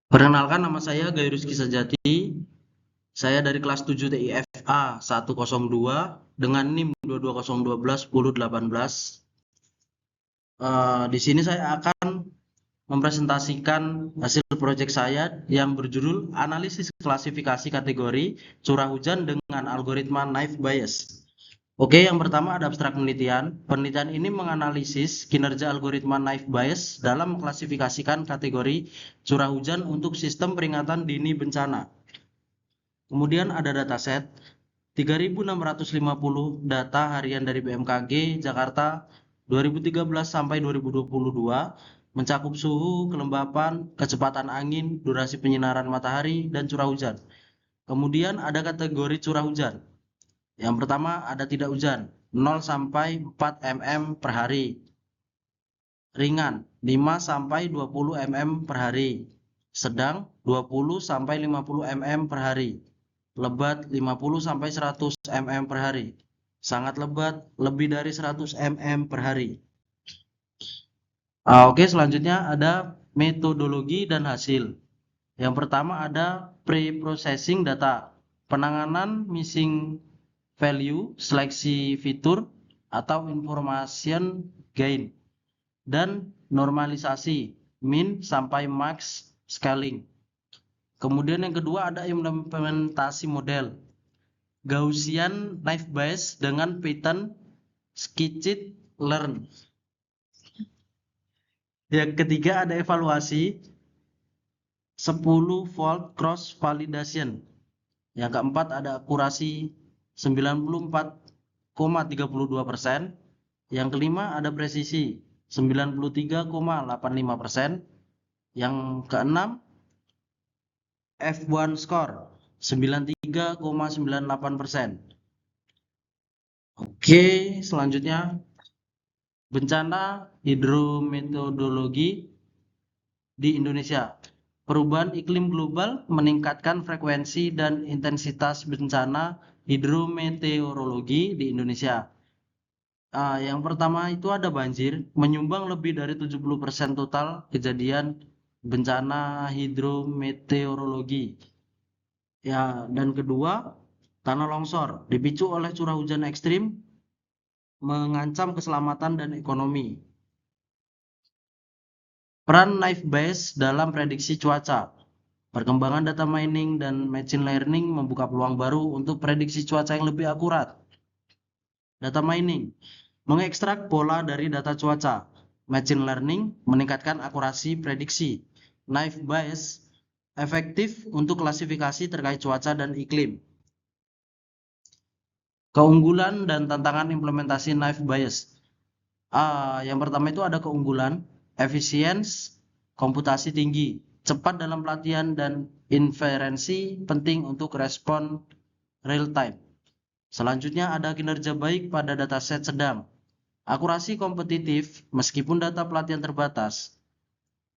Perkenalkan, nama saya Gayu Rizky Sejati. Saya dari kelas 7 TIFA 102 dengan NIM 220121018. Di sini saya akan mempresentasikan hasil proyek saya yang berjudul analisis klasifikasi kategori curah hujan dengan algoritma Naive Bayes. Oke, yang pertama ada abstrak penelitian. Penelitian ini menganalisis kinerja algoritma Naive Bayes dalam mengklasifikasikan kategori curah hujan untuk sistem peringatan dini bencana. Kemudian ada dataset 3.650 data harian dari BMKG Jakarta 2013 sampai 2022, mencakup suhu, kelembapan, kecepatan angin, durasi penyinaran matahari, dan curah hujan. Kemudian ada kategori curah hujan. Yang pertama ada tidak hujan, 0 sampai 4 mm per hari. Ringan, 5 sampai 20 mm per hari. Sedang, 20 sampai 50 mm per hari. Lebat, 50 sampai 100 mm per hari. Sangat lebat, lebih dari 100 mm per hari. Oke, selanjutnya ada metodologi dan hasil. Yang pertama ada pre-processing data, penanganan missing value, seleksi fitur atau information gain, dan normalisasi, min sampai max scaling. Kemudian yang kedua ada implementasi model, Gaussian Naive Bayes dengan pattern scikit-learn. Yang ketiga ada evaluasi 10 volt cross validation. Yang keempat ada akurasi 94,32%. Yang kelima ada presisi 93,85%. Yang keenam F1 score 93,98%. Oke, selanjutnya bencana hidrometeorologi di Indonesia. Perubahan iklim global meningkatkan frekuensi dan intensitas bencana hidrometeorologi di Indonesia. Yang pertama itu ada banjir, menyumbang lebih dari 70% total kejadian bencana hidrometeorologi. Ya, dan kedua, tanah longsor dipicu oleh curah hujan ekstrim, mengancam keselamatan dan ekonomi. Peran Naive Bayes dalam prediksi cuaca. Perkembangan data mining dan machine learning membuka peluang baru untuk prediksi cuaca yang lebih akurat. Data mining mengekstrak pola dari data cuaca. Machine learning meningkatkan akurasi prediksi. Naive Bayes efektif untuk klasifikasi terkait cuaca dan iklim. Keunggulan dan tantangan implementasi Naive Bayes. Yang pertama itu ada keunggulan, efisiensi komputasi tinggi, cepat dalam pelatihan, dan inferensi penting untuk respon real time. Selanjutnya ada kinerja baik pada dataset sedang, akurasi kompetitif meskipun data pelatihan terbatas.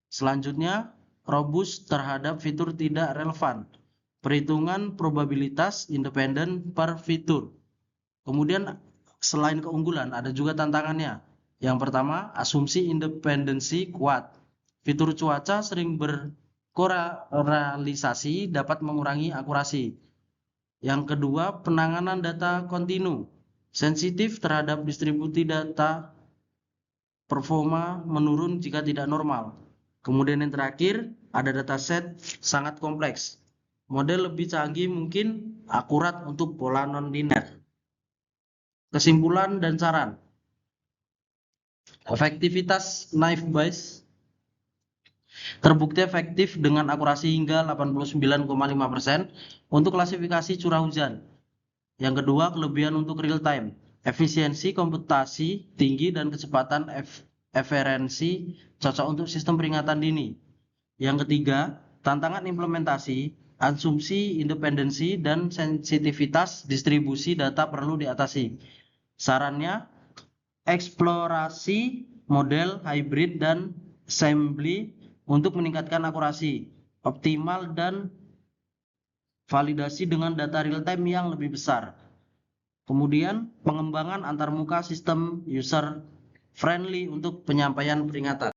Selanjutnya robust terhadap fitur tidak relevan, perhitungan probabilitas independen per fitur. Kemudian selain keunggulan ada juga tantangannya. Yang pertama, asumsi independensi kuat. Fitur cuaca sering berkorelasi dapat mengurangi akurasi. Yang kedua, penanganan data kontinu. Sensitif terhadap distribusi data, performa menurun jika tidak normal. Kemudian yang terakhir, ada dataset sangat kompleks. Model lebih canggih mungkin akurat untuk pola non-linear. Kesimpulan dan saran. Efektivitas Naive Bayes terbukti efektif dengan akurasi hingga 89,5% untuk klasifikasi curah hujan. Yang kedua, kelebihan untuk real time, efisiensi komputasi tinggi dan kecepatan eferensi cocok untuk sistem peringatan dini. Yang ketiga, tantangan implementasi, asumsi independensi dan sensitivitas distribusi data perlu diatasi. Sarannya, eksplorasi model hybrid dan assembly untuk meningkatkan akurasi optimal dan validasi dengan data real time yang lebih besar. Kemudian pengembangan antarmuka sistem user friendly untuk penyampaian peringatan.